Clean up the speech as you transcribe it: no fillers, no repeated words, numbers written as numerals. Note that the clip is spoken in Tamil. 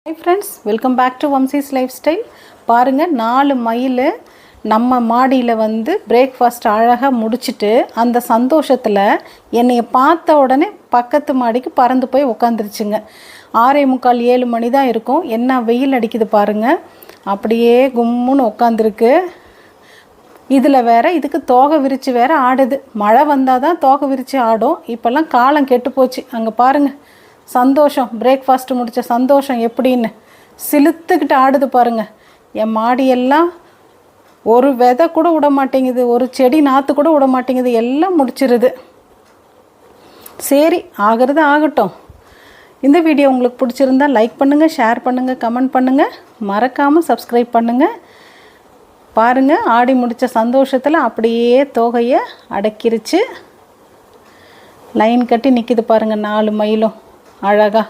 Hi friends, welcome back to Vamsi's Lifestyle. பாருங்கள் 4 மயில் நம்ம மாடியில் வந்து பிரேக்ஃபாஸ்ட் அழகாக முடிச்சுட்டு அந்த சந்தோஷத்தில் என்னைய பார்த்த உடனே பக்கத்து மாடிக்கு பறந்து போய் உட்காந்துருச்சுங்க. 6:45 7 மணி தான் இருக்கும். என்ன வெயில் அடிக்குது பாருங்கள். அப்படியே கும்முன்னு உட்காந்துருக்கு. இதில் வேறு இதுக்கு தோகை விரித்து வேறு ஆடுது. மழை வந்தால் தான் தோகை விரித்து ஆடும். இப்போல்லாம் காலம் கெட்டு போச்சு. அங்கே பாருங்கள், சந்தோஷம், பிரேக்ஃபாஸ்ட் முடித்த சந்தோஷம் எப்படின்னு சிலுத்துக்கிட்டு ஆடுது பாருங்கள். என் மாடியெல்லாம் ஒரு விதை கூட விட மாட்டேங்குது, ஒரு செடி நாற்று கூட விட மாட்டேங்குது, எல்லாம் முடிச்சிருது. சரி, ஆகிறது ஆகட்டும். இந்த வீடியோ உங்களுக்கு பிடிச்சிருந்தால் லைக் பண்ணுங்கள், ஷேர் பண்ணுங்கள், கமெண்ட் பண்ணுங்கள், மறக்காமல் சப்ஸ்கிரைப் பண்ணுங்கள். பாருங்கள், ஆடி முடித்த சந்தோஷத்தில் அப்படியே தோகையை அடக்கிருச்சு. லைன் கட்டி நிற்கிது பாருங்கள் 4 மயிலும் அழகாக.